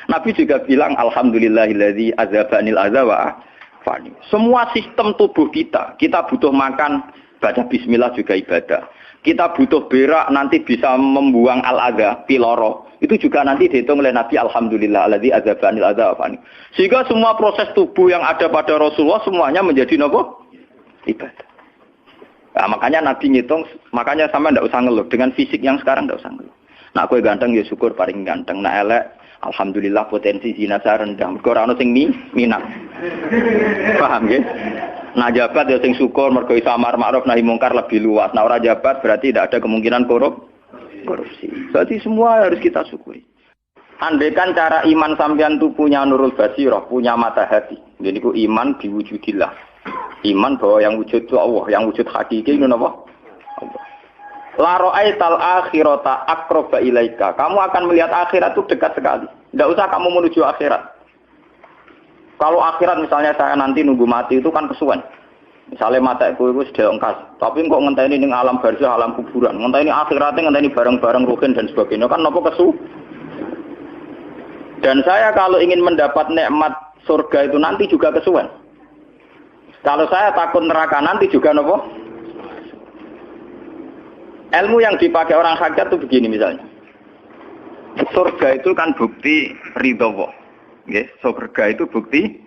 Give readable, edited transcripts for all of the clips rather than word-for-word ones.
Nabi juga bilang alhamdulillahilladzi azhabanil adza wa afani. Semua sistem tubuh kita butuh makan, baca bismillah juga ibadah. Kita butuh berak nanti bisa membuang al-adza, piloro. Itu juga nanti dihitung oleh Nabi alhamdulillahilladzi azhabanil adza wa afani. Sehingga semua proses tubuh yang ada pada Rasulullah semuanya menjadi nopo? Ibadah. Nah, makanya Nabi ngitung, makanya sama ndak usah ngeluh dengan fisik yang sekarang ndak usah ngeluh. Nak kowe ganteng ya syukur paling ganteng, nak elek alhamdulillah potensi zina saya rendah. Mergo ora ono sing minat. Paham nggih? Nah jabat ya sing syukur mergo iso amar ma'ruf nahi mungkar lebih luas. Nah ora jabat berarti tidak ada kemungkinan korupsi. Jadi semua harus kita syukuri. Andaikan cara iman sampean itu punya nurul basirah, punya mata hati. Jadi ku iman diwujudillah. Iman bahwa yang wujud itu Allah, yang wujud hakiki itu apa? Allah. La ra'aital akhirata aqraba ilaika. Kamu akan melihat akhirat itu dekat sekali. Tidak usah kamu menuju akhirat. Kalau akhirat misalnya saya nanti nunggu mati itu kan kesuwen. Misalnya mataku itu sudah engkas, tapi kok ngenteni ning alam barzah, alam kuburan. Ngenteni akhiratnya, ngenteni barang-barang ruhin dan sebagainya kan napa kesu? Dan saya kalau ingin mendapat nikmat surga itu nanti juga kesuwen. Kalau saya takut neraka nanti juga napa? Ilmu yang dipakai orang hakikat itu begini misalnya. Surga itu kan bukti ridho Allah. Nggih, surga itu bukti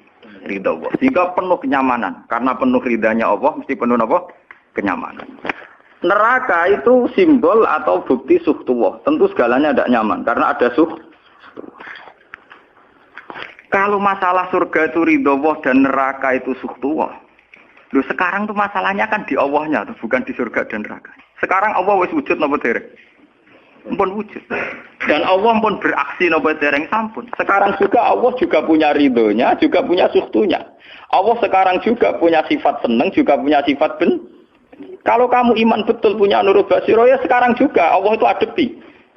ridho Allah. Sehingga penuh kenyamanan. Karena penuh ridhanya Allah mesti penuh apa? Kenyamanan. Neraka itu simbol atau bukti suhtullah. Tentu segalanya tidak nyaman karena ada suhtullah. Kalau masalah surga itu ridho Allah dan neraka itu suhtullah. Loh sekarang tuh masalahnya kan di Allahnya, bukan di surga dan neraka. Sekarang Allah wis wujud napa dereng? Ampun wujud. Dan Allah pun beraksi napa dereng sampun. Sekarang juga Allah juga punya ridhonya, juga punya suhtunya. Allah sekarang juga punya sifat seneng, juga punya sifat Kalau kamu iman betul punya nurul basiro ya sekarang juga Allah itu adepi.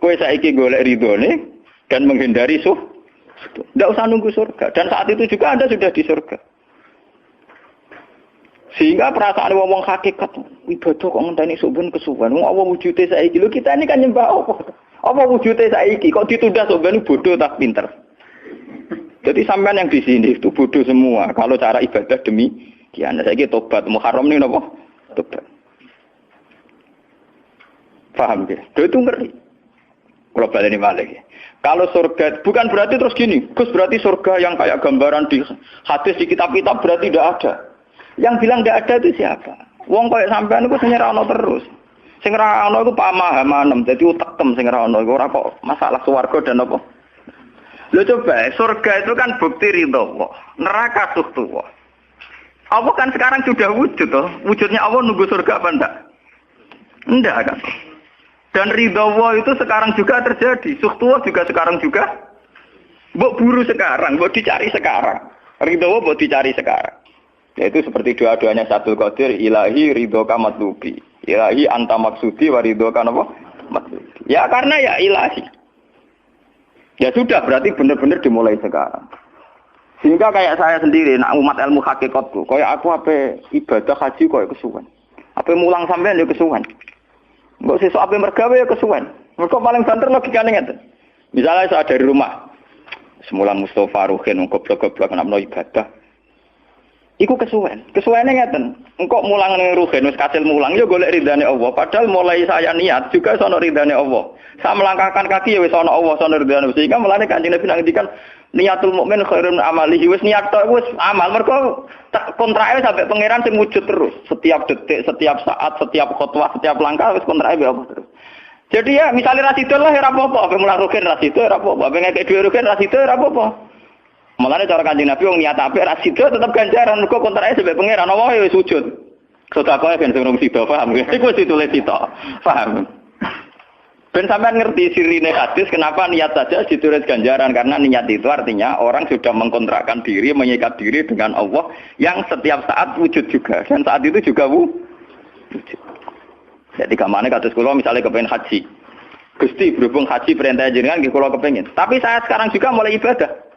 Kowe saiki golek ridhone dan menghindari Tidak usah nunggu surga. Dan saat itu juga Anda sudah di surga. Sehingga perasaan wong hakikat ibadah kok ngenteni suben kesuwen. Wong Allah wujude saiki. Lho kita ini kan nyembah apa? Apa wujude saiki kok ditunda suben bodoh tak pinter. Jadi sampean yang di sini itu bodoh semua. Kalau cara ibadah demikian. Saiki tobat Muharram nih napa? Tobat. Paham ya? Itu ngeri. Kalau baleni balik. Kalau surga bukan berarti terus gini. Gus berarti surga yang kayak gambaran di hadis di kitab-kitab berarti tidak ada. Yang bilang tidak ada itu siapa? Wong kayak sampean itu sing ora ono terus. Sing ora ono iku pamahaman, dadi utekem sing ora ono iku ora kok masalah swarga dan apa. Lho coba, surga itu kan bukti ridho Allah, neraka suhtullah. Allah kan sekarang sudah wujud toh. Wujudnya Allah nunggu surga apa enggak? Enggak kan. Dan ridho Allah itu sekarang juga terjadi. Suhtullah juga sekarang juga. Mbok buru sekarang, mbok dicari sekarang. Ridho Allah mbok dicari sekarang. Yaitu seperti doa-doanya Syaikhul Qadir, ilahi ridhoka matlubi. Ilahi anta maksudi wa ridhoka apa? Matlubi. Ya karena ya ilahi. Ya sudah berarti benar-benar dimulai sekarang. Sehingga kayak saya sendiri, nak umat ilmu hakikatku, kayak aku apa ibadah haji kayak kesuwen. Apa mulang sampean ya kesuwen. Mbok sesuk apa mergawe ya kesuwen. Mergo paling banter logikane ngeten. Misalnya saya dari rumah, semula Mustafa Ruhin goblok-goblok nak ibadah. Iku kesuwen. Kesuwene ngeten. Engkok mulang ning ruhen wis kasil mulang ya golek ridane Allah. Padahal mulai saya niat juga sono ridane Allah. Saya melangkahkan kaki ya wis sono Allah, sono ridane. Sehingga mulane Kanjeng Nabi ngendikan niatul mukmin khairun amalihi wis niat tok wis amal. Mergo kontrake sampai pangeran sing wujud terus. Setiap detik, setiap saat, setiap khotwah, setiap langkah wis kontrake be Allah terus. Jadi ya misalnya ra sido lah ora apa-apa, apa mulang ruhen ra sido ora apa-apa, apa ngekek dhewe ruhen ra sido ora apa-apa. Mulane cara Kanjeng Nabi wong niat apik ra sida tetep ganjaran mergo kontrake sampe pangeran Allah ya wis wujud. Sedekah ben sing sida paham. Iku wis ditulis sita. Paham. Ben sampean ngerti sirine hadis kenapa niat saja ditulis ganjaran karena niat itu artinya orang sudah mengkontrakkan diri, menyikat diri dengan Allah yang setiap saat wujud juga dan saat itu juga wujud. Jadi kamane kados kula misalnya kepengin haji. Gusti berhubung haji perintah jenengan nggih kula kepengin. Tapi saya sekarang juga mulai ibadah.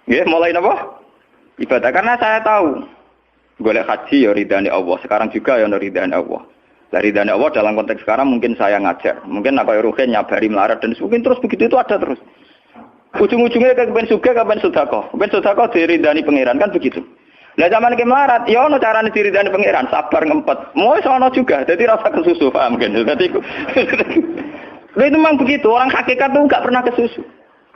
Ya, mulai apa? Ibadah karena saya tahu golek haji ya ridane Allah. Sekarang juga ya ridane Allah. Lah ridane Allah dalam konteks sekarang mungkin saya ngajar. Mungkin apa ruhen nyabari melarat dan mungkin terus begitu itu ada terus. Ujung-ujungnya kepen sugih kepen sedekah. Kepen sedekah diridani pangeran kan begitu. Lah zaman ki melarat, ya ono carane diridani pangeran, sabar ngempet. Mau ono juga, jadi rasa kesusu paham kan. Dadi itu memang begitu, orang hakikat tuh enggak pernah kesusu.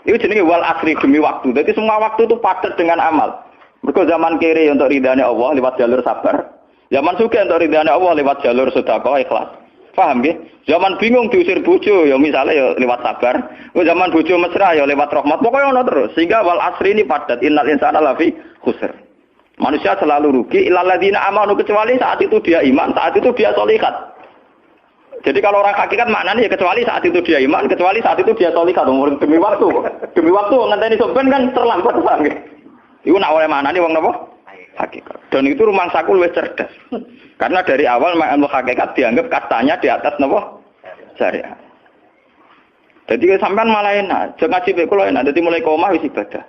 Itu jenenge wal asri demi waktu. Jadi semua waktu itu padat dengan amal. Mergo zaman kiri untuk ridane Allah lewat jalur sabar. Zaman sugih untuk ridane Allah lewat jalur sedekah ikhlas. Paham nggih? Zaman bingung diusir bojo ya misalnya ya lewat sabar. Zaman bojo mesra ya lewat rahmat. Pokoknya ono terus. Sehingga wal asri ini padat. Innal insana lafi khusr. Manusia selalu rugi illal ladzina amanu kecuali saat itu dia iman, saat itu dia sholihat. Jadi kalau orang hakikat maknanya ya kecuali saat itu dia iman, kecuali saat itu dia sholihat. Demi waktu. Demi waktu ngenteni sampean kan terlambat paham nggih. Iku nak oleh maknane wong napa? Hakikat. Dan itu rumah saku lebih cerdas. Karena dari awal ilmu hakikat dianggap kastanya di atas napa? Syariat. Jadi sampean malah enak, jangan ngaji kok enak. Dadi mulai koma wis ibadah.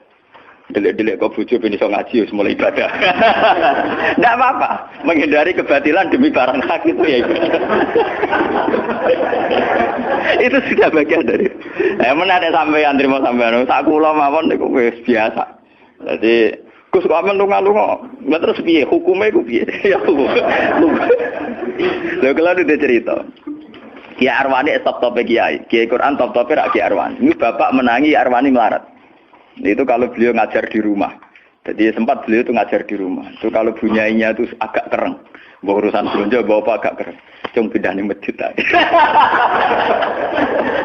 Delik-delik kok bojo ben iso ngaji wis mulai ibadah. Enggak apa-apa, menghindari kebatilan demi barang hak itu ya ibadah. Itu sudah bagian dari. Menawa sampean trimo sampean, sak kula mawon niku wis biasa. Jadi Gus kok amen lunga-lunga. Lah terus piye hukume iku piye? Ya hukum. Lha kalau ada cerita. Kiai Arwani top-tope kiai. Kiai Quran top-tope rak Kiai Arwani. Ini bapak menangi Arwani melarat. Itu kalau beliau ngajar di rumah. Jadi sempat beliau itu ngajar di rumah. Itu kalau bunyainya itu agak kereng. Bawa urusan belanja bawa agak kereng. Cung pindah ning masjid ae.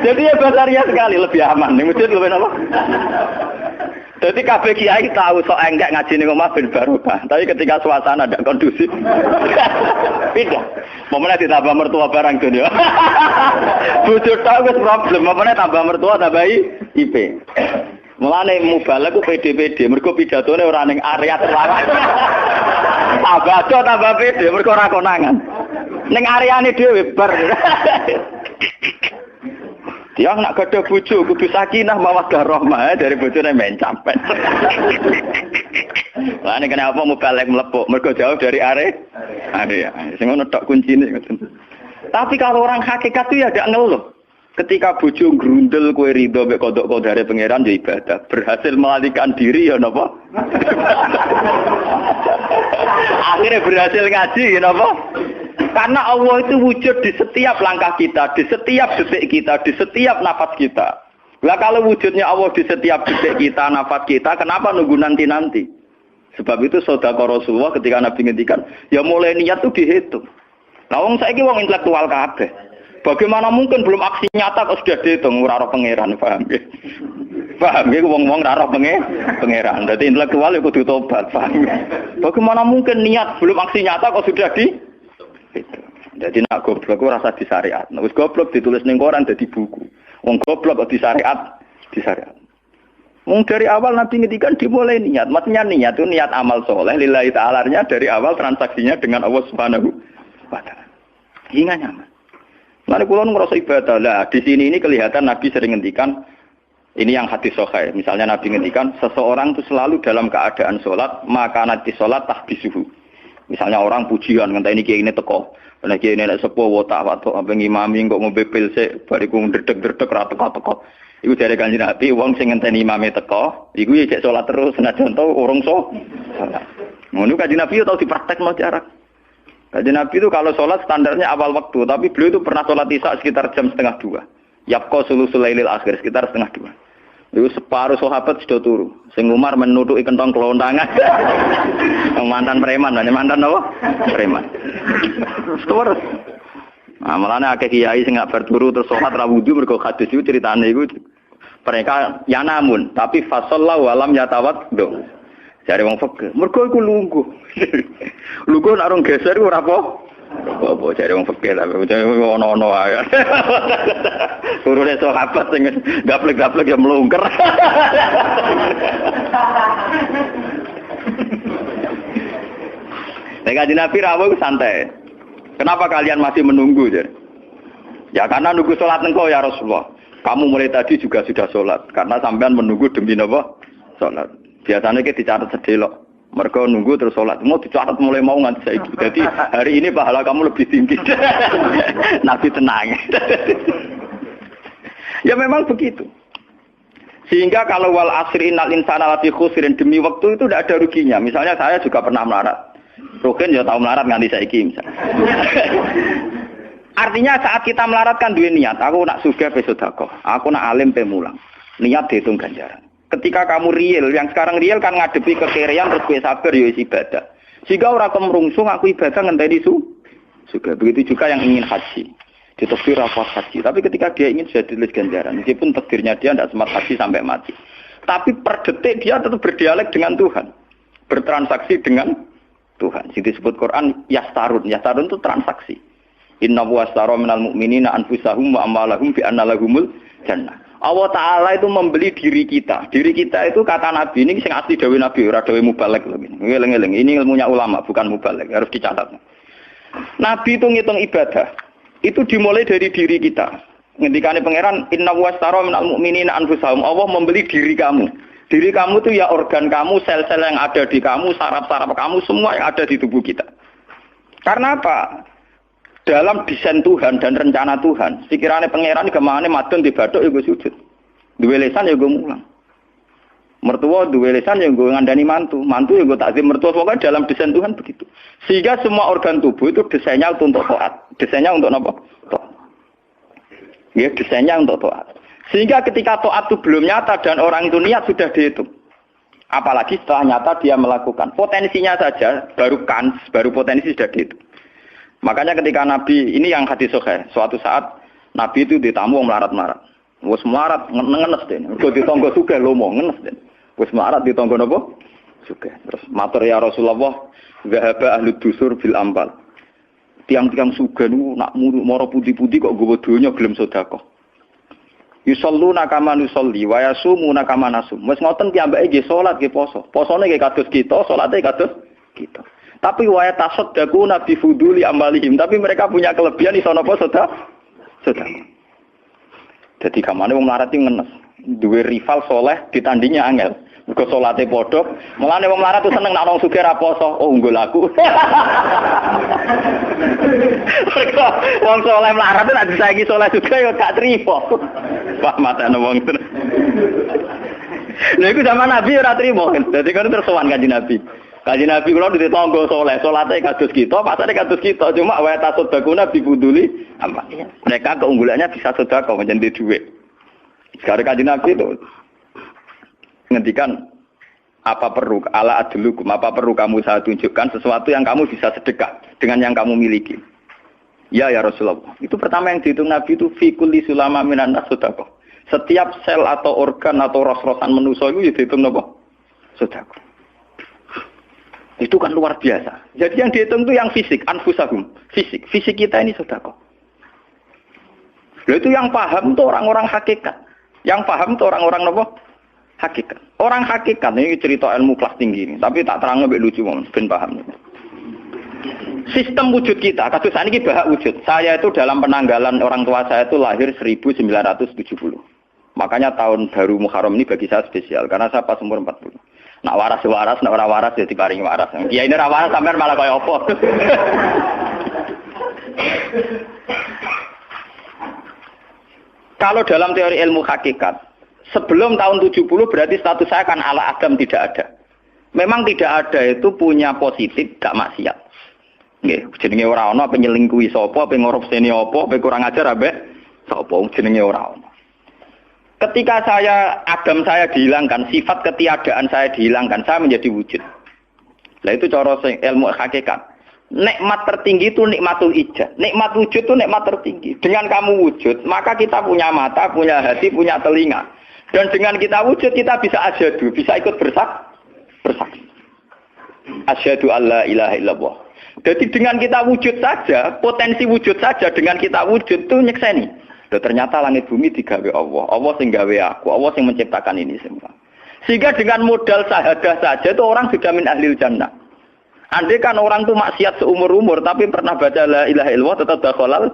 Jadi ya basaria sekali lebih aman. Ning masjid lebih apa? Jadi kabeh kiai tahu sok enggak ngaji ning omah ben barokah. Tapi ketika suasana tidak kondusif, pindah. Momennya ditambah mertua barang dunia. Bujur tahu wis problem. Momennya tambah mertua tambah IP. Mulane mubalek ku PD-PD. Mergo pidatone ora ning area terlarang. Tambah tambah PD mergo ora konangan. Ning areane dhewe bar. Dia nak gadah bojo kudu sakinah mawaddah rahmah dari bojone men campet. Lah nek kenapa mubalek mlepuk mergo jauh dari area. Sing ngono tok kuncine ngoten. Tapi kalau orang hakikat itu ya gak ngeluh. Ketika bojo grundel kowe rido mek kodok kodare pangeran ya ibadah. Berhasil melalikan diri ya napa? Akhirnya berhasil ngaji ya napa? Karena Allah itu wujud di setiap langkah kita, di setiap detik kita, di setiap nafas kita. Lah kalau wujudnya Allah di setiap detik kita, nafas kita, kenapa nunggu nanti-nanti? Sebab itu sedekah Rasulullah ketika Nabi ngendikan, ya mulai niat itu dihitung. Lah wong saiki wong intelektual kabeh. Bagaimana mungkin belum aksi nyata kok sudah dihitung ora roh pangeran, paham nggih? Paham nggih wong-wong ora roh pangeran. Dadi intelektual iku kudu tobat, paham. Bagaimana mungkin niat belum aksi nyata kok sudah dihitung? Jadi nak goblok ku rasa di syariat. Nek wis goblok ditulis ning koran dadi buku. Wong goblok kok di syariat. Wong dari awal Nabi ngendikan dimulai niat. Maksudnya niat itu niat amal soleh lillahi ta'ala-nya dari awal transaksinya dengan Allah Subhanahu wa taala. Hingga nyaman. Lalu kula ngrasa ibadah. Lah di sini ini kelihatan Nabi sering ngendikan ini yang hadis sahih. Misalnya Nabi ngendikan seseorang itu selalu dalam keadaan salat, maka nanti salat tahbisuhu. Misalnya orang pujian ngenteni kiai ini teko. Nek kiai ini nek sepuh watak watuk ambeng imami kok ngombe pil sik bariku ndredeg-ndredeg ra teko-teko. Iku jare Kanjeng Nabi wong sing ngenteni imame teko, iku ya cek salat terus senajan to urung salat. Ngono Kanjeng Nabi tau dipraktekno cara. Kanjeng Nabi itu kalau salat standarnya awal waktu, tapi beliau itu pernah salat Isya sekitar jam 1:30. Yaqqa sulusul lailil akhir sekitar 1:30. Itu separuh sahabat sudah turu. Sing Umar menutuki kentong kelontangan. Mantan preman, mantan apa? Preman. Terus. Nah, malane akeh kiai sing gak berturu terus salat ra wudu mergo hadis itu ceritane iku. Mereka ya namun, tapi fasallahu alam yatawad do. Jare wong fikih, mergo iku lungguh. Lungguh nek orang geser ora apa? Apa jare wong fikih lah, ono-ono ae. Urune sahabat sing gaplek-gaplek ya mlungker. Nek Kanjeng Nabi rawuh santai. Kenapa kalian masih menunggu? Ya karena nunggu sholat engkau ya Rasulullah. Kamu mulai tadi juga sudah sholat. Karena sampean menunggu demi apa? Sholat. Biasanya kita dicatat sedelok. Mereka nunggu terus sholat. Mau dicatat mulai mau nganti saiki. Jadi hari ini pahala kamu lebih tinggi. Nabi tenang. Ya memang begitu. Sehingga kalau wal asri innal insana lafi khusrin demi waktu itu tidak ada ruginya. Misalnya saya juga pernah melarat. Rugen ya tahu melarat nganti saiki misalnya. Artinya saat kita melarat kan duwe niat, aku nak sugih pe sedekah, aku nak alim pe mulang. Niat dihitung ganjaran. Ketika kamu real, yang sekarang real kan ngadepi kekerean terus kowe sabar ya ibadah. Jika ora kemrungsung aku ibadah ngenteni juga. Begitu juga yang ingin haji. Ditakdir apa haji, tapi ketika dia ingin sudah ditulis ganjaran, meskipun takdirnya dia tidak sempat haji sampai mati. Tapi per detik dia tetap berdialek dengan Tuhan, bertransaksi dengan Tuhan. Jadi disebut Quran yastarun itu transaksi. Inna wastara minal mu'minina anfusahum wa amwalahum bi anna lahumul jannah. Allah Ta'ala itu membeli diri kita. Diri kita itu kata Nabi ini sing asli dawuh Nabi, ora dawuh mubalek lho ini. Ngeleng-eleng, ini ilmunya ulama bukan mubalek, harus dicatat. Nabi itu ngitung ibadah. Itu dimulai dari diri kita. Ngendikane pangeran inna wastara minal mu'minina anfusahum. Allah membeli diri kamu. Diri kamu itu ya organ kamu, sel-sel yang ada di kamu, saraf-saraf kamu, semua yang ada di tubuh kita. Karena apa? Dalam desain Tuhan dan rencana Tuhan, sekiranya pangeran kemana madon di bathuk ya gue sujud. Duwe lesan ya gue mulang. Mertua duwe lesan ya gue ngandani mantu ya gue takzim mertua. Pokoknya dalam desain Tuhan begitu. Sehingga semua organ tubuh itu desainnya untuk taat. Desainnya untuk apa? Taat. Ya, desainnya untuk taat. Sehingga ketika taat itu belum nyata dan orang itu niat sudah dihitung. Apalagi setelah nyata dia melakukan. Potensinya saja baru potensi sudah dihitung. Makanya ketika Nabi, ini yang hadis sahih, suatu saat Nabi itu ditamu melarat-melarat. Wes melarat ngenes deh. Kok ditonggo sugih lomo ngenes deh. Wes melarat ditonggo napa? Sugih. Terus matur ya Rasulullah, zahaba ahli dusur bil ambal. Tiang-tiang sugih niku nak moro putih-putih kok nggawa donya gelem sedekah. Yusalluna kama nusolli wa yasumuna kama nasum. Wes ngoten piyambake nggih salat nggih poso. Posone nggih kados kita, salate kados kita. Tapi wa tasaddaquna bi fuduli amalihim. Tapi mereka punya kelebihan iso napa sedekah. Jadi kamane wong melarat iki ngenes. Duwe rival soleh ditandingi angel. Mergo salate padha. Mulane wong melarat tuh seneng nek wong sugih ra poso. Oh unggul aku. Mergo wong soleh melarat nek disaiki soleh juga ya gak trimo. Pak matane wong tenan. Lha iku zaman Nabi ora trimo kan. Dadi kan terus sowan Kanjeng Nabi. Kanjeng Nabi kula ditonggo saleh, salate kados kita, pasane kados kita, cuma wa tasaddaquna bi buduli amal. Mereka keunggulannya bisa sedekah menjadi duit. Sekarang Kanjeng Nabi itu ngendikan apa perlu kamu saya tunjukkan sesuatu yang kamu bisa sedekah dengan yang kamu miliki. Ya Rasulullah. Itu pertama yang dihitung Nabi itu fi kulli sulama minan nas sedekah. Setiap sel atau organ atau ros-rosan manusia itu dihitung napa? Sedekah. Itu kan luar biasa. Jadi yang dihitung itu yang fisik, anfusahum, fisik. Fisik kita ini sedekah. Itu yang paham itu orang-orang hakikat. Yang paham itu orang-orang apa? Hakikat. Orang hakikat ini cerita ilmu kelas tinggi ini, tapi tak terang lebih lucu ben paham. Sistem wujud kita, kasus ini bahak wujud. Saya itu dalam penanggalan orang tua saya itu lahir 1970. Makanya tahun baru Muharram ini bagi saya spesial karena saya pas umur 40. Nak waras, nak ora waras ya diparingi waras. Kiai ini ora waras sampean malah kaya apa. Kalau dalam teori ilmu hakikat, sebelum tahun 70 berarti status saya kan ala Adam tidak ada. Memang tidak ada itu punya positif gak maksiat. Nggih, jenenge ora ana penyelingkuhi sapa, pe ngorupseni apa, pe kurang ajar ambek sapa jenenge ora ana. Ketika Adam saya dihilangkan, sifat ketiadaan saya dihilangkan, saya menjadi wujud. Nah itu cara ilmu hakikat. Nikmat tertinggi itu nikmatul ijad. Nikmat wujud itu nikmat tertinggi. Dengan kamu wujud, maka kita punya mata, punya hati, punya telinga. Dan dengan kita wujud, kita bisa asyhadu, bisa ikut bersaksi. Asyhadu alla ilaha illallah. Jadi dengan kita wujud saja, potensi wujud saja dengan kita wujud itu nyekseni. Ternyata langit bumi digawe Allah. Allah sing gawe aku, Allah sing menciptakan ini semua. Sehingga dengan modal syahadah saja itu orang sudah min ahlil jannah. Andai kan orang itu maksiat seumur-umur tapi pernah baca la ilaha illallah tetap dakhalal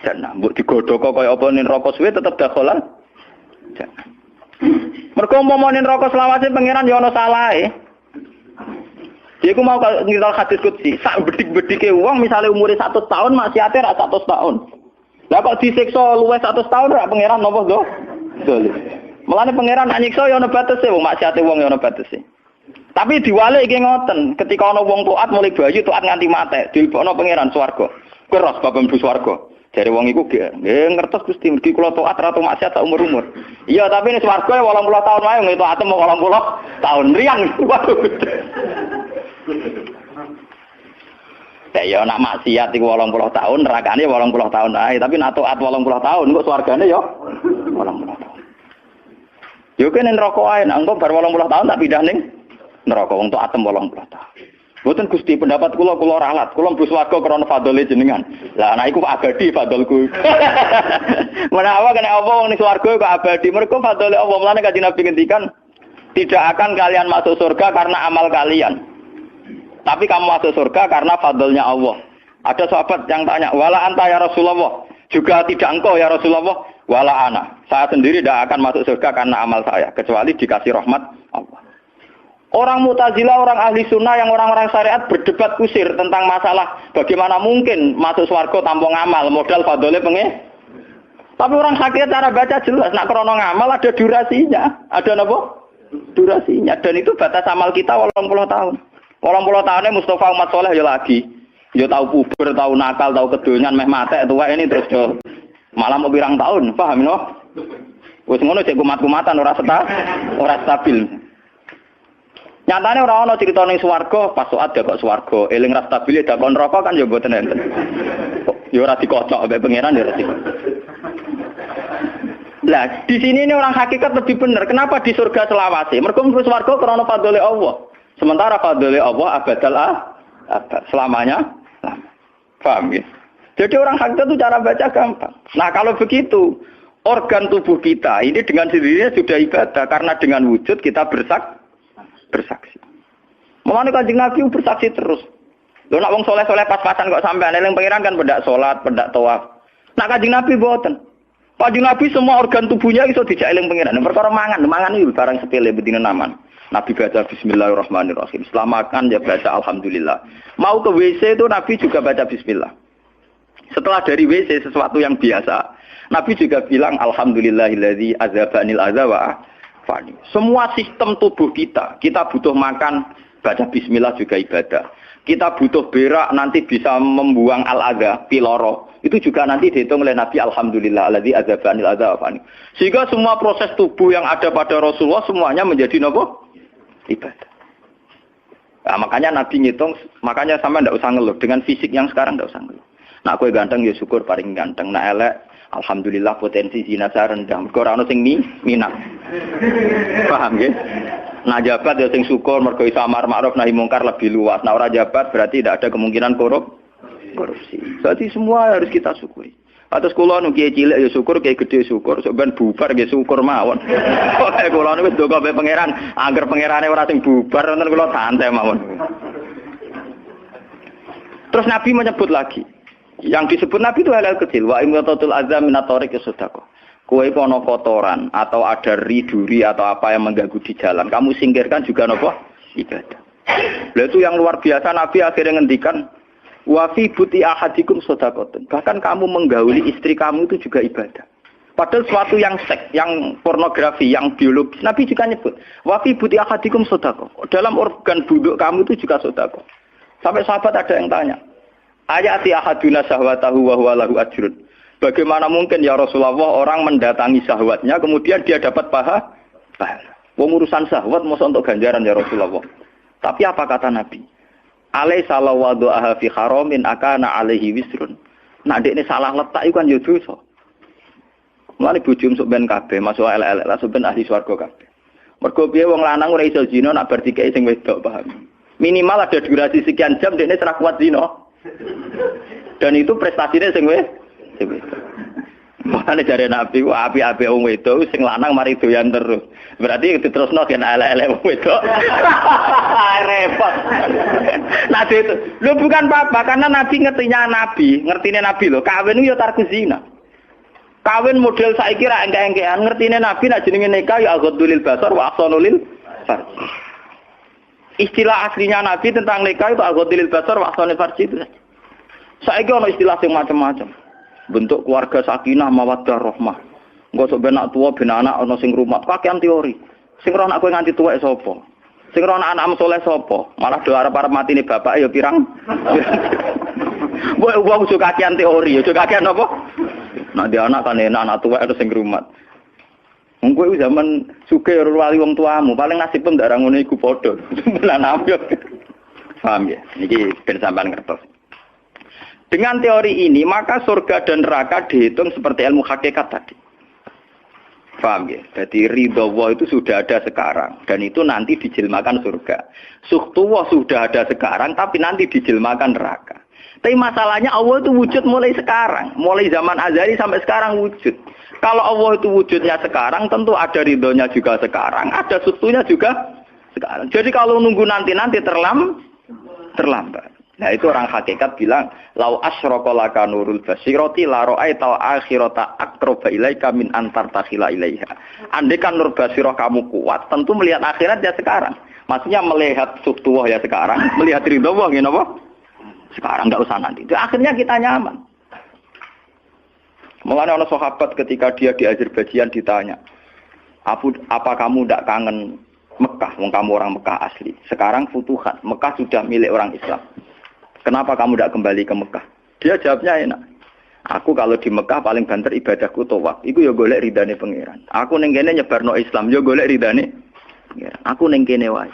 jannah. Mbok digodhok kaya apa ning neraka suwe tetap dakhalal jannah. Mergo umpama ning neraka selawase pangeran ya ana salahe. Iku mau ngiral hadis qudsi, sak bedik-bedike wong misale umure 100 tahun maksiate ra 100 tahun. Lah kok disiksa luwih 100 tahun ra pangeran napa to? Dolim. Mulane pangeran nak nyiksa ya ana batese wong maksiate wong ya ana batese. Tapi diwalik iki ngoten, ketika ana wong taat mulai bayi taat nganti mate, dilebokno pangeran swarga. Keros bab mlebu swarga. Jare wong iku nggih ngertos Gusti mergi kula taat ra maksiat sak umur-umur. Iya, tapi ning swarga 80 tahun wae ngene taat mau 80 tahun riang. Waduh. Ya nak maksiat iku 80 tahun, nerakane 80 tahun ae, tapi nak taat 80 tahun kok swargane ya 80 tahun. Yo kene neraka ae, nek engko bar 80 tahun tak pindah ning neraka wong taat 80 tahun. Mboten Gusti pendapat kula ralat, kula mlebu swarga krana fadhole jenengan. Lah anak iku abadi fadholku. Menawa kena apa wong ning swarga kok abadi, mergo fadhole Allah. Mulane Kanjeng Nabi ngendikan, tidak akan kalian masuk surga karena amal kalian. Tapi kamu masuk surga karena fadlnya Allah. Ada sahabat yang tanya, wala anta ya Rasulullah. Juga tidak engkau ya Rasulullah. Wala ana. Saya sendiri tidak akan masuk surga karena amal saya. Kecuali dikasih rahmat Allah. Orang Mu'tazilah, orang ahli sunnah yang orang-orang syariat berdebat kusir tentang masalah bagaimana mungkin masuk surga tanpa ngamal. Modal fadlnya pengen. Tapi orang hakikat cara baca jelas. Nak krono ngamal ada durasinya. Ada apa? Durasinya. Dan itu batas amal kita 80 tahun. 80 tahunnya Mustafa umat soleh ya lagi. Ya tahu puber, tahu nakal, tahu kedonyan, meh mate tua ini terus yo malah mau birang tahun, paham no? Wes ngono cek kumat-kumatan ora stabil. Nyatane ora ana crita ning swarga, pas saat ya kok swarga, eling ra stabil dak kon neraka kan ya mboten enten. Ya ora dikocok mbek pangeran ya ora dikocok. Lah, di sini ini orang hakikat lebih benar. Kenapa di surga selawase? Mergo mlebu swarga krana fadhole Allah. Sementara fadhole Allah abadal abad selamanya. Paham ya? Jadi orang hakikat itu cara baca gampang. Nah, kalau begitu, organ tubuh kita ini dengan sendirinya sudah ibadah karena dengan wujud kita bersaksi. Mulane Kanjeng Nabi bersaksi terus. Lho nak wong soleh-soleh pas-pasan kok sampean eling pangeran kan pendak salat, pendak tawaf. Nak Kanjeng Nabi mboten. Kanjeng Nabi semua organ tubuhnya iso dijak eling pangeran. Perkara mangan iki barang sepele bedine naman. Nabi baca bismillahirrahmanirrahim. Setelah makan dia baca alhamdulillah. Mau ke WC itu Nabi juga baca bismillah. Setelah dari WC sesuatu yang biasa, Nabi juga bilang alhamdulillahilladzi azhabanil adza wa afani. Semua sistem tubuh kita butuh makan, baca bismillah juga ibadah. Kita butuh berak nanti bisa membuang al-adza, piloro. Itu juga nanti dihitung oleh Nabi alhamdulillahilladzi azhabanil adza wa afani. Sehingga semua proses tubuh yang ada pada Rasulullah semuanya menjadi napa? Ibadah. Nah, makanya Nabi ngitung, makanya sampai ndak usah ngeluh dengan fisik yang sekarang ndak usah ngeluh. Nak kowe ganteng ya syukur paling ganteng, nak elek alhamdulillah potensi zina rendah. Mergo ora ono sing minat. Paham nggih? Nah jabat ya sing syukur mergo iso amar ma'ruf nahi mungkar lebih luas. Nah ora jabat berarti tidak ada kemungkinan korupsi. Jadi semua harus kita syukuri. Atus kula nu kiye cilik ya syukur, kiye gedhe syukur, sok ben bubar nggih syukur mawon. Pokoke kula niku wis ndonga be pangeran, angger pangerane ora sing bubar wonten kula santai mawon. Terus Nabi menyebut lagi. Yang disebut Nabi itu hal-hal kecil. Wa imatatul azam minatorik sedekah. Kowe ana kotoran atau ada riduri atau apa yang mengganggu di jalan, kamu singkirkan juga napa? Ibadah. Lah itu yang luar biasa Nabi akhirnya ngendikan wa fi buti ahadikum sedekatun. Bahkan kamu menggauli istri kamu itu juga ibadah. Padahal suatu yang seks, yang pornografi, yang biologis, Nabi juga nyebut wa fi buti ahadikum sedekah. Dalam organ buduk kamu itu juga sedekah. Sampai sahabat ada yang tanya, ayati ahaduna syahwatahu wa huwa lahu ajrun. Bagaimana mungkin ya Rasulullah orang mendatangi syahwatnya kemudian dia dapat pahala? Wong urusan syahwat mosok untuk ganjaran ya Rasulullah. Tapi apa kata Nabi? Alaisa lawadha'a fi haramin akana alaihi wisrun. Nak dekne salah letak iku kan ya dosa. Mulane bojo sok ben kabeh masuk elek-elek lah sok ben ahli swarga kabeh. Mergo piye wong lanang ora iso zina nak bar dikeki sing wedok, paham? Minimal ada durasi sekian jam dekne ora kuat zina. Dan itu prestasinya sing wedok. Makane jare Nabi ku api-api wong wedok sing lanang mari doyan terus. Berarti diterusno gen elek-elek wong wedok. Repot. Nah itu, lu bukan apa-apa karena Nabi ngertine Nabi lho, kawin yo tarku zina. Kawin model saiki ra engke-engkean, ngertine Nabi nek jenenge nikah ya aghadulil basar wa ahsanulil farj. Istilah aslinya Nabi tentang nikah itu aghadulil basar wa ahsanul farj itu. Saiki ono istilah sing macam-macam. Bentuk keluarga sakinah mawaddah rahmah. Engko sok ben anak tuwa ben anak ana sing rumat, kakean teori. Sing ora anak kowe nganti tuwek sapa? Sing ora anak soleh sapa? Malah do arep-arep matine bapak ya pirang. Wong suka kakean teori, ya kakean apa? Nek dia anak kan enak anak tuwek terus sing rumat. Wong kowe zaman sugih ora wali wong tuamu, paling nasib pun ndak ra ngono iku padha. Bulan apa? Paham ya? Niki ben sampean ngertos. Dengan teori ini, maka surga dan neraka dihitung seperti ilmu hakikat tadi. Paham ya? Jadi ridho Allah itu sudah ada sekarang. Dan itu nanti dijelmakan surga. Suhtullah sudah ada sekarang, tapi nanti dijelmakan neraka. Tapi masalahnya Allah itu wujud mulai sekarang. Mulai zaman azali sampai sekarang wujud. Kalau Allah itu wujudnya sekarang, tentu ada ridhonya juga sekarang. Ada suhtunya juga sekarang. Jadi kalau nunggu nanti-nanti terlambat. Nah itu orang hakikat bilang, lau asyraka laka nurul basirati la ra'aita akhirata aqraba ilaika min antar takhila ilaiha. Andai kan nur basirah kamu kuat, tentu melihat akhirat ya sekarang. Maksudnya melihat subtuwah ya sekarang, melihat ridho Allah ya apa? Sekarang enggak usah nanti. Akhirnya kita nyaman. Mulanya orang sahabat ketika dia di Azerbaijan ditanya, apa kamu tidak kangen Mekah? Wong kamu orang Mekah asli. Sekarang futuhat, Mekah sudah milik orang Islam. Kenapa kamu tidak kembali ke Mekah? Dia jawabnya enak. Aku kalau di Mekah paling banter ibadahku tawaf. Iku ya golek ridane pangeran. Aku ning kene nyebarno Islam, ya golek ridane pangeran. Aku ning kene wae.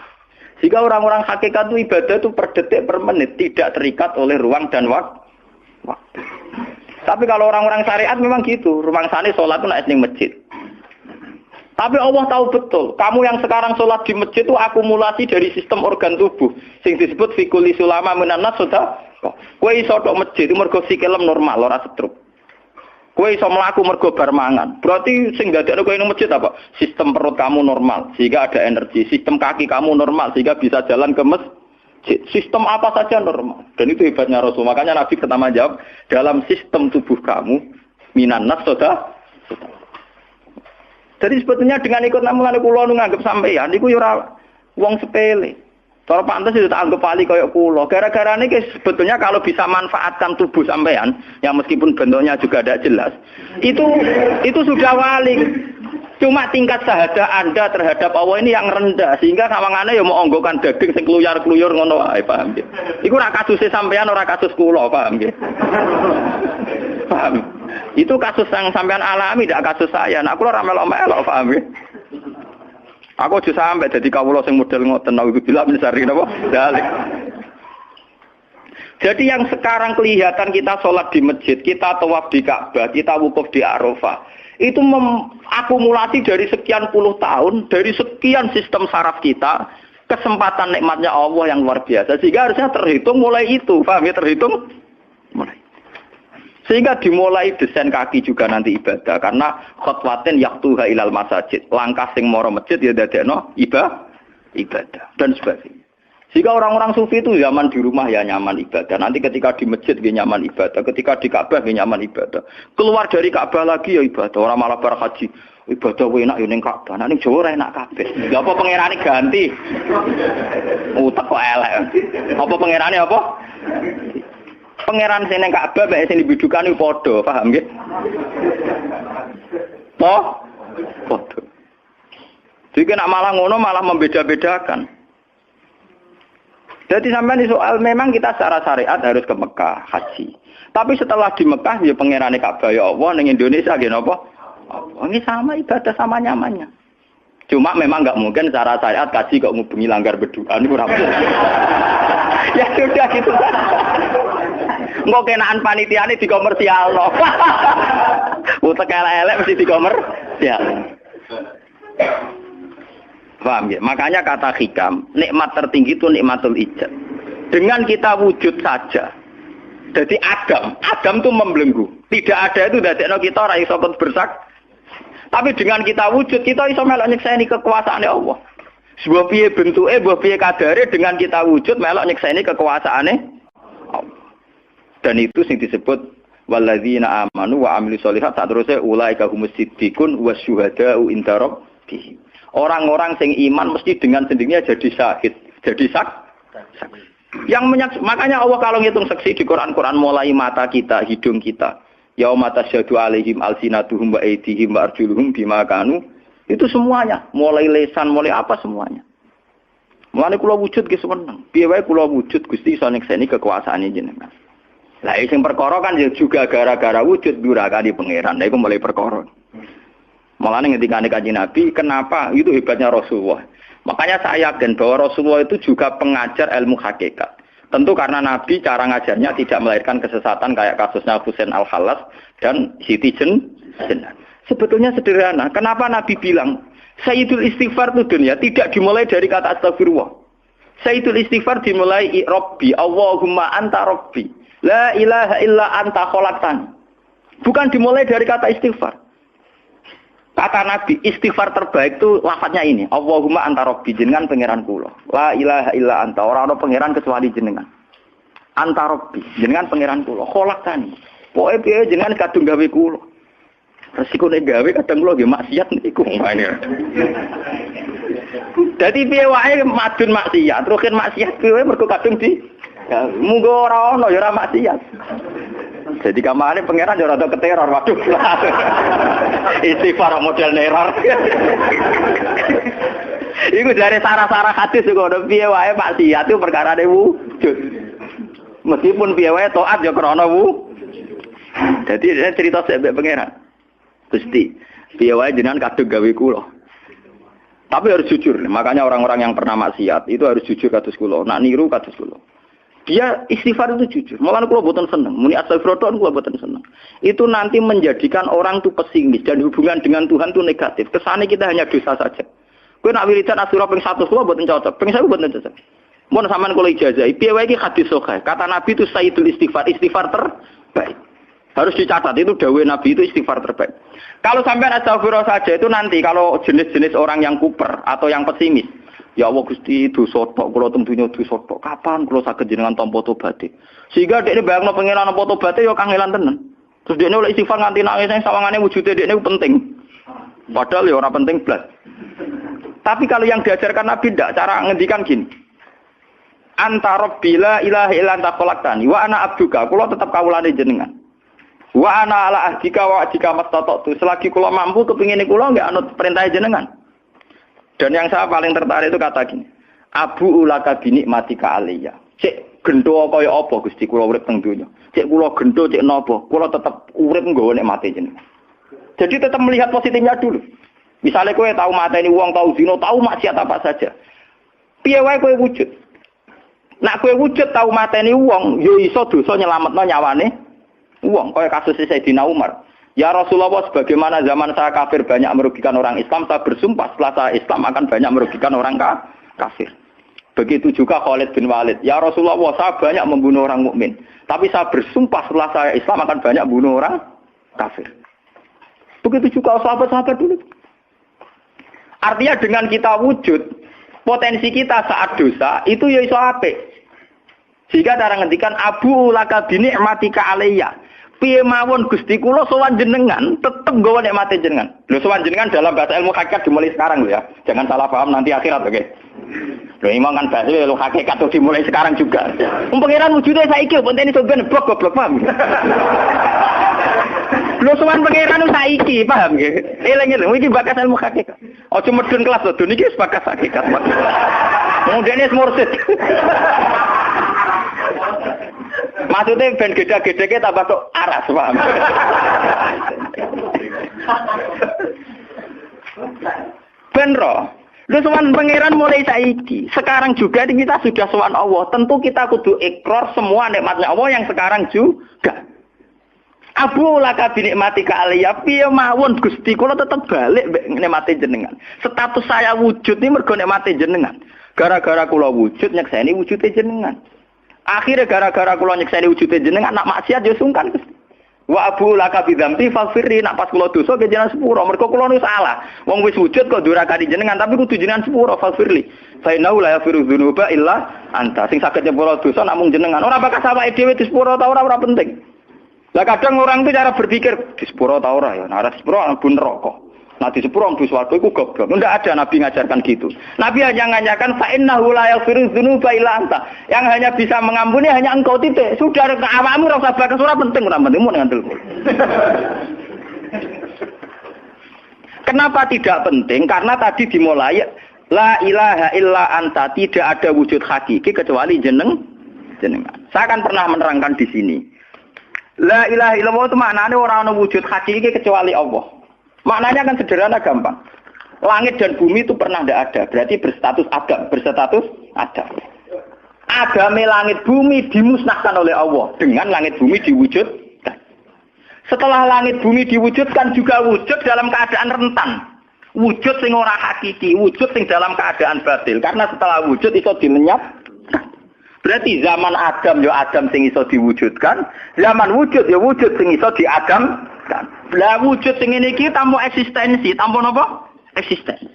Jika orang-orang hakikat itu ibadah itu per detik per menit, tidak terikat oleh ruang dan waktu. Tapi kalau orang-orang syariat memang gitu. Rumang sane salat itu nek ning masjid. Tapi Allah tahu betul, kamu yang sekarang sholat di masjid itu akumulasi dari sistem organ tubuh. Sing disebut fikuli sulama minanas sudah. Kowe iso tok masjid itu mergo sikilem normal, ora stroke. Kowe iso mlaku mergo bar mangan. Berarti sing dadekno kowe ning masjid apa? Sistem perut kamu normal, sehingga ada energi. Sistem kaki kamu normal, sehingga bisa jalan ke masjid. Sistem apa saja normal. Dan itu hebatnya Rasul. Makanya Nabi pertama jawab, dalam sistem tubuh kamu minanas sudah. Jadi sebetulnya dengan ikut namungan kula nu nganggep sampeyan niku ya ora wong sepele. Cara pantes itu tak anggap pali kaya kula. Gara-gara niki sebetulnya kalau bisa manfaatkan tubuh sampeyan yang meskipun bentuknya juga tidak jelas, itu sudah wali. Cuma tingkat syahadah Anda terhadap Allah ini yang rendah sehingga sawangane ya mau onggokan daging sing kluyar-kluyur ngono wae, paham nggih. Iku ora kasuse sampeyan ora kasus kula, paham nggih. Paham. Itu kasus yang sampean alami, tidak kasus saya. Nah, aku ora melok-melok, paham ya? Aku aja sampai dadi kawula sing model ngoten niku bila mencari napa? Dalek. Jadi yang sekarang kelihatan kita sholat di masjid, kita tawaf di Ka'bah, kita wukuf di Arafah, itu akumulasi dari sekian puluh tahun, dari sekian sistem saraf kita, kesempatan nikmatnya Allah yang luar biasa. Sehingga harusnya terhitung mulai itu, paham ya? Terhitung mulai. Sehingga dimulai desain kaki juga nanti ibadah. Karena khotwatin yaktuha ilal masajid. Langkah sing moro masjid ya dadekno ibadah. Dan sebagainya. Sehingga orang-orang sufi itu zaman di rumah ya nyaman ibadah. Nanti ketika di masjid ya nyaman ibadah. Ketika di Ka'bah ya nyaman ibadah. Keluar dari Ka'bah lagi ya ibadah. Orang malah berhaji. Ibadah enak ya ning Ka'bah. Nah ning Jawa ora enak kabeh. Lha apa pangerane ganti? Utek kok elek. Apa pangerane apa? Pangeran sing ning Ka'bah mek sing dibidukan iku padha, paham nggih? Padha. Jadi nek malah ngono malah membeda-bedakan. Jadi sampai di soal memang kita secara syariat harus ke Mekah haji. Tapi setelah di Mekah ya pangerane Ka'bah ya Allah ning Indonesia nggih napa? Ini sama ibadah sama nyamannya. Cuma memang enggak mungkin secara syariat kaji kok ngubungi langgar berdoa niku ora mungkin. Ya sudah gitu. Engko kenaan panitiane dikomersialno. Utek elek mesti dikomersial. Paham ya? Makanya kata hikam, nikmat tertinggi itu nikmatul ijab. Dengan kita wujud saja. Jadi Adam itu membelenggu. Tidak ada itu dadekno kita ora iso bersak. Tapi dengan kita wujud, kita iso melok nyekseni kekuasaane Allah. Sebuah piye bentuke, sebuah piye kadare dengan kita wujud melok nyekseni kekuasaane Allah. Dan itu sing disebut walladzina amanu wa amilus sholihat saterusé ulaika humus siddiqun wasyuhada'u inda rabbihim. Orang-orang sing iman mesti dengan sendirinya jadi syahid, jadi saksi. Makanya Allah kalau ngitung saksi di Quran mulai mata kita, hidung kita, yauma tasyhadu alaihim alsinatuhum wa aydihim wa arjuluhum bima kanu. Itu semuanya, mulai lesan, mulai apa semuanya. Mulane kula wujud ge seneng. Piye wae kula wujud Gusti iso nekseni kekuasaane jenengan. Lah sing perkara kan ya juga gara-gara wujud durakani pangeran. Lah iku mulai perkara. Mulane ngendikane Kanjeng Nabi, kenapa itu hebatnya Rasulullah. Makanya saya yakin bahwa Rasulullah itu juga pengajar ilmu hakikat. Tentu karena Nabi cara ngajarnya tidak melahirkan kesesatan kayak kasusnya Husain Al-Khallas dan Siti Jenar. Sebetulnya sederhana. Kenapa Nabi bilang Sayyidul Istighfar itu dunia tidak dimulai dari kata astagfirullah. Sayyidul Istighfar dimulai Rabbi, Allahumma anta Rabbi, la ilaha illa anta khalaqtani. Bukan dimulai dari kata istighfar. Kata Nabi, istighfar terbaik itu lafadznya ini. Allahumma anta Rabbi, jenengan pangeran kula. La ilaha illa anta, ora ana pangeran kecuali jenengan. Anta Rabbi, jenengan pangeran kula. Khalaqtani. Pokoke piye jenengan kadung gawe kula. Resiko nek gawe kadang kula nggih maksiat niku. Dadi piye wae madun maksiat, rukin maksiat piye mergo kadung di munggo ora ana ya ora maksiat. Jadi kamane pangeran ya rada keteror, waduh. Istighfar model neror. Iku dari sarah-sarah hadis kok ono piye wae maksiat itu perkarane wujud. Meskipun piye wae taat ya krana Jadi cerita sebab pangeran. Gusti, piye wae jenengan kadung gawe kula. Tapi harus jujur. Makanya orang-orang yang pernah maksiat itu harus jujur kados kula. Nak niru kados kula. Dia istighfar itu jujur. Malah kula boten seneng. Muni astagfirullah kula boten seneng. Itu nanti menjadikan orang itu pesimis dan hubungan dengan Tuhan itu negatif. Kesane kita hanya dosa saja. Kowe nak wiridan asura ping 100 kula boten cocok. Ping 1000 boten cocok. Mun sampean kula ijazah, piye wae iki hadis sahih. Kata Nabi itu sayyidul istighfar, istighfar terbaik. Harus dicatat itu dawuh Nabi itu istighfar terbaik. Kalau sampean astagfirullah saja itu nanti kalau jenis-jenis orang yang kuper atau yang pesimis. Ya Allah Gusti dosa tok kula tembunya dosa tok. Kapan kula saged jenengan tampa tobaté? Sehingga dekne bayangno pengenan tampa tobaté ya kangelan tenan. Terus dekne oleh istighfar nganti nangis sing sawangane wujude dekne penting. Padahal ya ora penting blas. Tapi kalau yang diajarkan Nabi ndak, cara ngendikan gini. Anta Rabbi la ilaha illa anta khalaqtani wa ana abduka. Kula tetep kawulane jenengan. Wa ana ala ahdika wa ahdika mastata'tu. Selagi kula mampu kepingine kula nggak anut perintah jenengan. Dan yang saya paling tertarik itu kata gini. Abu ulaka binikmatika aliyya. Cek gendo kaya apa Gusti kula urip teng donya. Cek kula gendo cek napa, kula tetep urip nggawa nikmate jenengan. Jadi tetap melihat positifnya dulu. Misalnya kowe tahu mateni wong, tahu zina, tahu maksiat apa saja. Piye wae kowe wujud. Nak kowe wujud tahu mateni wong, yo iso dosa nyelametno nyawane wong. Kaya kasus Sayyidina Umar. Ya Rasulullah, sebagaimana zaman saya kafir banyak merugikan orang Islam, saya bersumpah setelah saya Islam akan banyak merugikan orang kafir. Begitu juga Khalid bin Walid. Ya Rasulullah, saya banyak membunuh orang mukmin, tapi saya bersumpah setelah saya Islam akan banyak bunuh orang kafir. Begitu juga sahabat-sahabat dulu. Artinya dengan kita wujud, potensi kita saat dosa itu ya iso apik. Sehingga cara ngendikan Abu laka binikmatika alayya. Piye mawon Gusti kula sowan jenengan tetep nggawa nikmate jenengan. Lho sowan jenengan dalam bahasa ilmu hakikat dimulai sekarang lho ya. Jangan salah paham nanti akhirat oke. Lho imang kan bahasa ilmu hakikat tuh dimulai sekarang juga. Pangeran wujude saiki pontene sampeyan blok paham. Lho sowan pangeran saiki paham nggih. Eling-eling iki bakas ilmu hakikat. Aja medun kelas lho niki wis bakas hakikat. Mudene mursid. Maksudnya ben gede-gedeke tambah tok aras, paham? Ben ro. Lu sowan pangeran mulai saiki. Sekarang juga kita sudah sowan Allah. Tentu kita kudu ikrar semua nikmatnya Allah yang sekarang juga. Abu laka binikmatika aliyya. Piye mawon Gusti kula tetep balik nikmate jenengan. Status saya wujud ini mergo nikmate jenengan. Gara-gara kula wujud nyekseni wujude jenengan. Akhirnya gara-gara kula nyekseni wujude jenengan nak maksiat yo sungkan Gusti. Wa abu laka bidzamti faghfirli nak pas kula dosa ke jenengan sepuro mergo kula nu salah. Wong wis wujud kok durakani jenengan tapi kudu jenengan sepuro faghfirli. Fa innahu la yaghfiru dzunuba illa anta. Sing saged nyepuro dosa namung jenengan. Ora bakal awake dhewe di sepuro ta ora penting. Lah kadang orang itu cara berpikir di sepuro ta ora ya. Nah sepuro mlebu neraka. Nanti sepuro mlebu swarga iku goblok. Ndak ada nabi ngajarkan gitu. Nabi hanya ngajarkan fa innahu la yaghfiru dzunuba illa anta. Yang hanya bisa mengampuni hanya engkau titik. Sudah awakmu ora usah bakas ora penting ora penting mun ngandel. Kenapa tidak penting? Karena tadi dimulai la ilaha illa anta, tidak ada wujud hakiki kecuali jenengan. Saya akan pernah menerangkan di sini. La ilaha illallah itu maknanya orang ana wujud hakiki kecuali Allah. Maknanya kan sederhana gampang. Langit dan bumi itu pernah tidak ada. Berarti berstatus adam. Agame langit bumi dimusnahkan oleh Allah. Dengan langit bumi diwujudkan. Setelah langit bumi diwujudkan juga wujud dalam keadaan rentan. Wujud sing ora hakiki. Wujud sing dalam keadaan batil. Karena setelah wujud itu dilenyapkan. Berarti zaman Adam ya Adam sing iso diwujudkan. Zaman wujud ya wujud sing iso diadamkan. Lah wujud sing ngene iki tanpa eksistensi, tanpa napa? Eksistensi.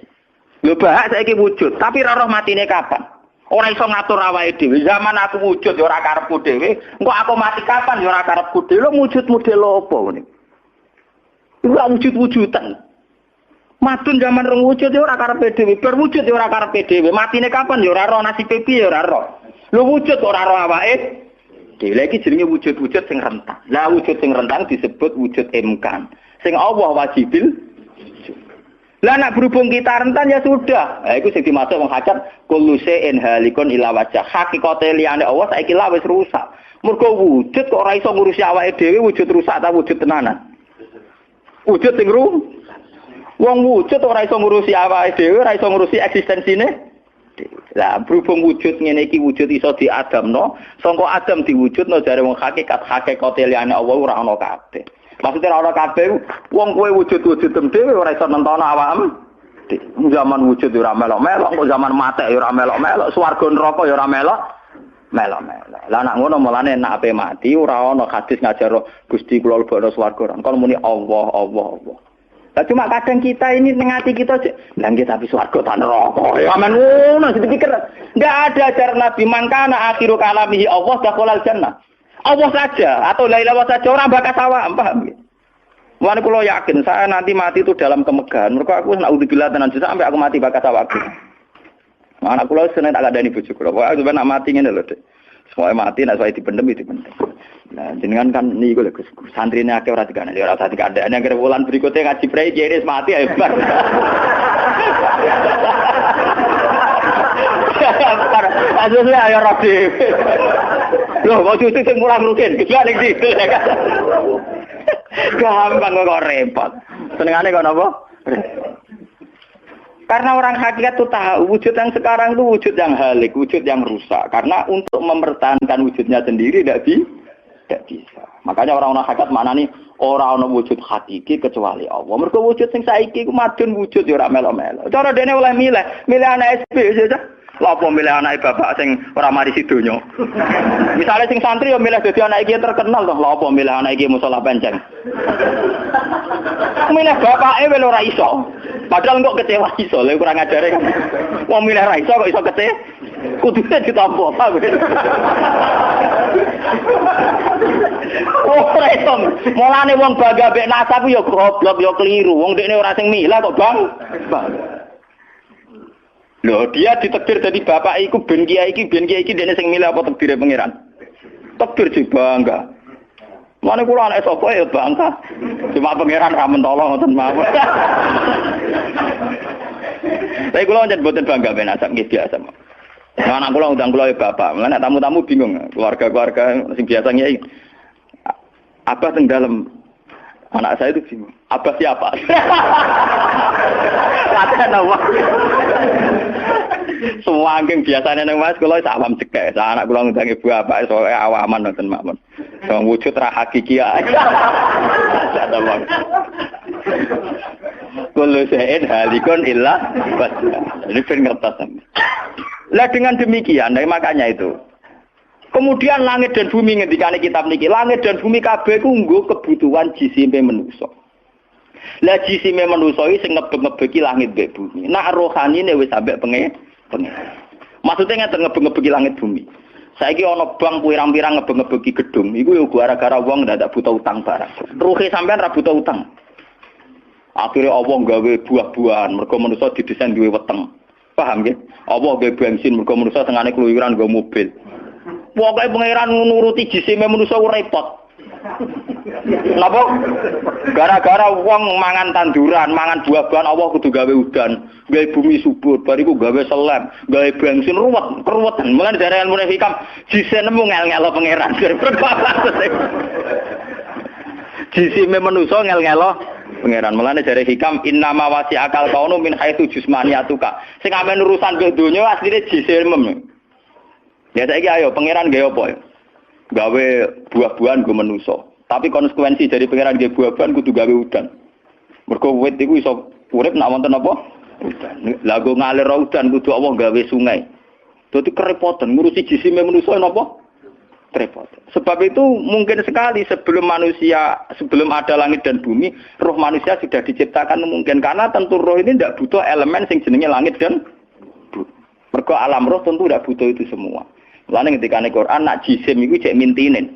Lho bahak saiki wujud, tapi ora roh matine kapan? Ora iso ngatur awake dhewe. Zaman aku wujud ya ora karepku dhewe, engko aku mati kapan ya ora karepku dhewe. Lho wujud model apa ngene? Iku wujud-wujudan. Madun zaman rong wujud ya ora karepe dhewe, berwujud ya ora karepe dhewe. Matine kapan ya ora roh, nasibe piye ya ora roh. Lho wujud ora roh awake. Dhewe iki jenenge wujud-wujud sing rentan. Lah wujud sing rentan disebut wujud imkan. Sing Allah wajibil. Lah nek berhubung kita rentan ya sudah. Lah iku sing dimaksud wong hajat kullu shay'in halikun ila wajh. Hakikate liyane Allah saiki lah wis rusak. Mergo wujud kok ora iso ngurusi awake dhewe wujud rusak ta wujud tenanan. Wujud sing wong wujud ora iso ngurusi awake dhewe, ora iso ngurusi eksistensine. Lah berhubung wujud ngene iki wujud iso diadamno, sangka Adam diwujudno jare wong hakikate liyane Allah ora ana kabeh. Maksudnya ora ana kabeh wong kowe wujud-wujud dhewe ora iso nentono awakmu. Zaman wujud ora melok-melok, kok zaman mate ora melok-melok, swarga neraka ya ora melok-melok. Lah nek ngono mulane nek ape mati ora ana hadis ngajar Gusti kula lebokno swarga. Kon muni Allah. Nah, cuma kadang kita ini ngati kita lah nggih tapi swarga ta neraka. Ya men ngono dipikir. Enggak ada ajaran Nabi mangkana akhiru kalamihi Allah dakhalal jannah. Allah saja atau la ilaha saja orang bakas awak, paham nggih? Mulane kula yakin saya nanti mati itu dalam kemegahan. Mergo aku naudzubillah tenan sampai aku mati bakas awakku. Anak kula seneng tak kandhani bojo kula. Pokoke sampeyan nak mati ngene lho, Dik. Semoga mati nek saya dipendem. Nah, jenengan kan niku lho Gus. Santrine akeh ora dikandani, ora usah dikandani. Nek bulan berikutnya ngaji prei kiris mati hebat. Asline ayo ora dhewe. Loh, kok cucu sing kurang rugen, gila ning situ. Gampang kok repot. Senengane kok napa? Karena orang hakikat itu tahu wujud yang sekarang itu wujud yang halik, wujud yang rusak. Karena untuk mempertahankan wujudnya sendiri tidak bisa. Makanya orang-orang hakikat mana nih orang-orang wujud hakiki kecuali Allah. Mereka wujud yang saiki ku madun wujud ya ora melo-melo. Cara dene oleh milih anak SP saja. Lha apa milih anak bapak sing ora mari sidonya. Misalnya sing santri ya milih dadi anak iki terkenal toh. Lha apa milih anak iki musala penceng. Milih bapake wel ora iso. Padahal kok kecewa iso, lha kurang ajare kan. Wong milih ra iso kok iso kecewa. Kudune ditampa, Pak. Oh, resom. Mulane wong bangga mek nasab yo goblok yo keliru. Wong dekne ora sing milah kok, Bang. Loh, dia ditakdir dadi bapak iku ben kiai iki dekne sing milah apa takdire pangeran. Takdir sih bangga. Mana kula anak sapa ya bangga. Cuma pangeran ra mentolo ngoten mawon. Tapi kula njen boten bangga ben asam nggih biasa. Anak kula undang kula ya bapak. Lan tamu-tamu bingung, keluarga-keluarga sing biasa ngiyai. Abah teng dalem. Anak saya itu bingung. Abah siapa? Latihan apa? Semua angking biasanya nang Mas kula sak awam cekek. Anak kula ngundang ibu bapak soe awaman ngoten mawon. Wong wujud ra hakiki ae. Ada wong. Kullu syai'in halikun illa wajha. Ini ben ngertos. Lah dengan demikian, makanya itu. Kemudian langit dan bumi ngendikane kitab niki, langit dan bumi kabeh ku nggo kebutuhan jisime manusa. Lah jisime manusa iki sing ngebeg-ngebegi langit mbek bumi. Nak rohanine wis sampe pengen. Maksudnya ngeten ngebeg-ngebegi langit bumi. Saiki ana bank pirang-pirang ngebeg-ngebegi gedung, iku yo gara-gara wong ndak buta utang barang. Ruhe sampean ra buta utang. Akhirnya Allah gawe buah-buahan, mergo manusa didesain duwe weteng. Paham nggih? Allah gawe bensin, mergo manusa tengane keluyuran nggo mobil. Pokoke pangeran nuruti jisime manusa repot. Napa? Gara-gara wong mangan tanduran, mangan buah-buahan Allah kudu gawe udan, gawe bumi subur, bariku gawe selem, gawe bensin ruwet, keruwetan. Mulane dari ilmu hikam jise nemu ngel-ngelo pangeran. Jisime manusa ngel-ngelo pangeran. Mulane dari hikam innama wasi akal kaunu min haitsu jusmaniyatuka. Sing amen urusan ke donya asline jise mem. Ya saiki ayo pangeran gawe apa? Gawe buah-buahan go manusa. Tapi konsekuensi dari pangeran gawe buah-buahan kudu gawe udan. Mergo wit iku iso urip nek wonten apa? Udan. Lah go ngalir udan kudu Allah gawe sungai. Dadi kerepotan ngurusi jisime manusa napa? Repot. Sebab itu mungkin sekali sebelum ada langit dan bumi, roh manusia sudah diciptakan mungkin karena tentu roh ini tidak butuh elemen sing jenenge langit dan bumi. Mergo alam roh tentu tidak butuh itu semua. Mulane ketika ning Quran nak jisim iku cek mintinen.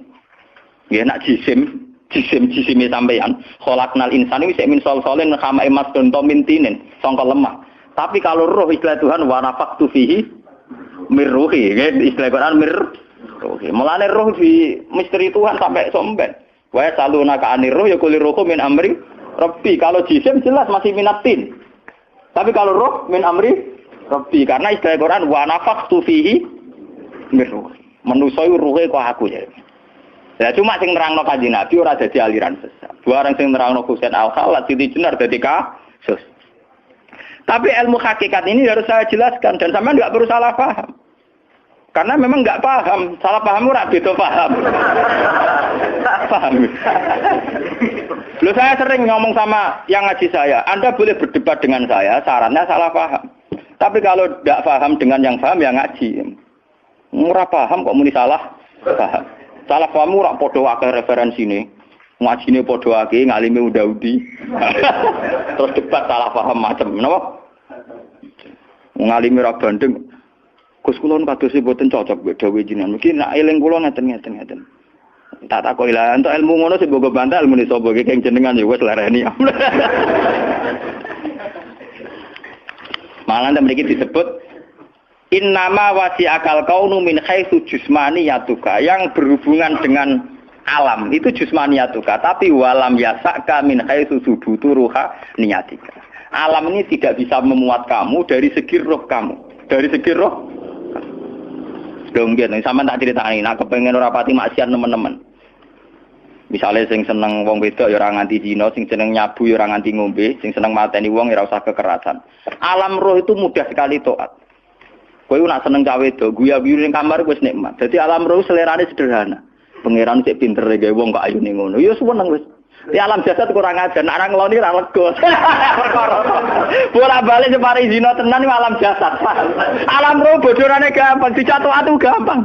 Ya nak jisim sampeyan, khalaqnal insana iku cek min solsolin kama emas donto mintinen, sangka lemah. Tapi kalau roh istilah Tuhan wa nafaqtu fihi mir ruhi, istilah Quran mir. Oke, mulane roh di misteri Tuhan sampai somben. Wa saluna ka anir roh ya kulir roh min amri rabbi. Kalau jisim jelas masih minatin. Tapi kalau roh min amri rabbi karena istilah Quran wa nafaqtu fihi mir ruh. Manusa iku ruhe kok aku ya. Ya cuma sing nerangno Kanjeng Nabi ora dadi aliran sesat. Barang sing nerangno Husain Al-Khalat Siti Jenar dadi kasus. Tapi ilmu hakikat ini harus saya jelaskan dan sampean enggak perlu salah paham. Karena memang enggak paham, salah paham ora beda paham. Paham. Loh saya sering ngomong sama yang ngaji saya, Anda boleh berdebat dengan saya, sarannya salah paham. Tapi kalau enggak paham dengan yang paham ya ngaji. Ora paham kok muni salah paham. Salah paham ora padha akeh referensine. Ngajine padha akeh, ngalime udah-udi. Terus debat salah paham macam napa? Ngalime ra bandeng. Gus kula kados mboten cocok mbek dawuh jenengan. Mungkin nek eling kula ngeten. Tak takoki lah entuk ilmu ngono sing mbok bantal muni sapa iki keng jenengan ya wis lereni. Malah mriki disebut innama wasi akal kaunu min haitsu jusmaniyatuka yang berhubungan dengan alam itu jusmaniyatuka tapi walam yasaka min haitsu subutu ruha niyatika. Alam ini tidak bisa memuat kamu dari segi roh kamu. Dari segi roh donggen, sampean tak critani, nek kepengin ora pati maksiat teman-teman. Misale sing seneng wong wedok ya ora nganti zina, sing seneng nyabu ya ora nganti ngombe, sing seneng mateni wong ya ora usah kekerasan. Alam roh itu mudah sekali taat. Kowe nek seneng cawe wedok, guya-guyu ning kamar wis nikmat. Dadi alam roh selerane sederhana. Pangeran sik pinter gawe wong kok ayune ngono. Ya seneng wis. Di alam jasad kurang ajar, nek ora ngeloni ora lega. Bola-balik separi zina tenan iki alam jasad. Alam roh bodorane gampang, dicatu atu gampang.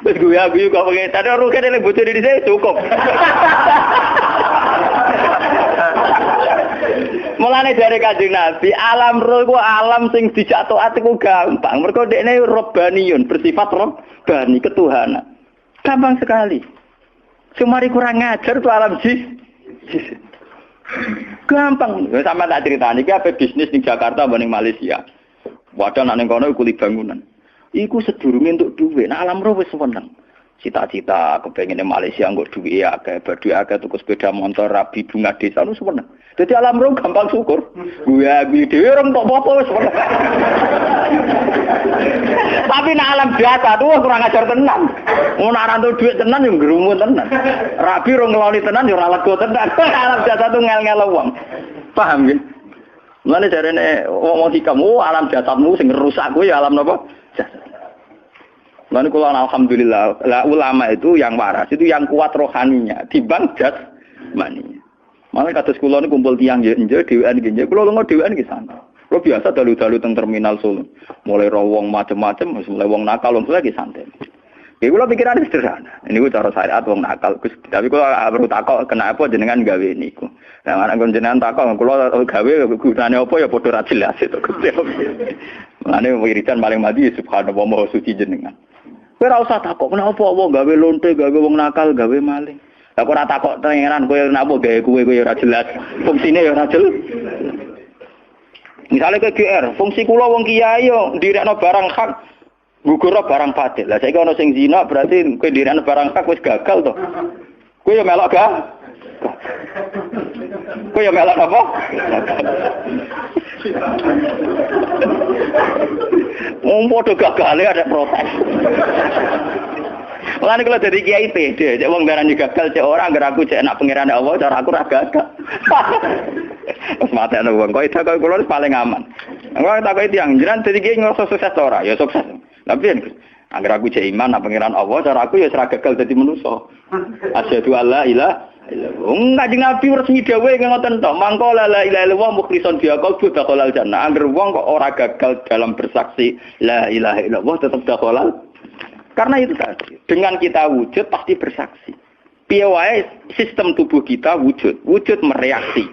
Wis guyu-guyu kok pengen tadi roh kene nek bocor dhisik cukup. Mulane dari Kanjeng Nabi, alam roh ku alam sing dicatu atu ku gampang. Mergo dekne robbaniyun, bersifat robbani, ketuhanan. Gampang sekali. Sumari kurang ngajar tuh alam jis. Gampang. Sama tak ceritani iki apa bisnis di Jakarta apa ning Malaysia. Wadah nek ning kono kuli bangunan. Iku sedurunge entuk dhuwit. Nah alam roh wis seneng. Cita-cita kepengin ning Malaysia nggo dhuwit akeh, badhe akeh tuku sepeda motor, rabi bunga desa nu seneng. Dadi alam roh gampang syukur. Gue dhewe orang tok apa wis seneng. Tapi nek alam biasa tuh kurang ajar tenan. Ngono ora entuk dhuwit tenan yo ngrumun tenan. Rabi ora ngeloni tenan yo ora lega tenan. Alam biasa tuh ngel-ngel wong. Paham nggih? Mulane jarene wong hikam alam jasadmu sing rusak kuwi alam napa? Jasad. Mulane kula alhamdulillah ulama itu yang waras itu yang kuat rohaninya timbang jasmaninya. Malah kados kula niku kumpul tiyang nggih dhewean nggih. Kula lunga dhewean nggih santai. Kula biasa dalu-dalu teng terminal Solo. Mulai ro wong macem-macem, mulai wong nakal wong lagi santai. Iki kula pikirane sederhana. Niku cara syariat wong nakal. Tapi kula perlu takok kenapa jenengan gawe niku. Lah anak jenengan takok kula gawe gunane apa ya padha ra jelas itu Gusti. Mulane wiridan paling mati subhanallah maha suci jenengan. Kowe ora usah takok kenapa apa gawe lonte, gawe wong nakal, gawe maling. Aku ora takok pangeran kowe napa gawe kowe ora jelas. Fungsine ya ora jelas. Misalnya ke GR, fungsi kula wong kiai yo ndirekno barang hak, gugurno barang batil. Lah saiki ana sing zina berarti kowe ndirekno barang hak wis gagal to. Kowe yo melok gak? Kowe yo melok apa? Padha gagal ada protes. Mulane kalau dadi kiai pede, cek wong darani gagal cek ora anggar aku cek enak pangeran Allah, cara aku ora gagal. Wes mate ana wong kok itu kula paling aman. Engko tak kok tiyang jenengan dadi kiai ngerasa sukses ta ora? Ya sukses. Tapi anggar aku cek iman nang pangeran Allah, cara aku ya ora gagal dadi manusa. Asyhadu alla ilaha illallah. Kanjeng Nabi resmi dawuh ngoten to, mangko la ilaha illallah mukhlishon biha qalbu dakhalal jannah. Angger wong kok ora gagal dalam bersaksi la ilaha illallah tetap dakhalal. Karena itu tadi, dengan kita wujud pasti bersaksi. Piye wae sistem tubuh kita wujud mereaksi.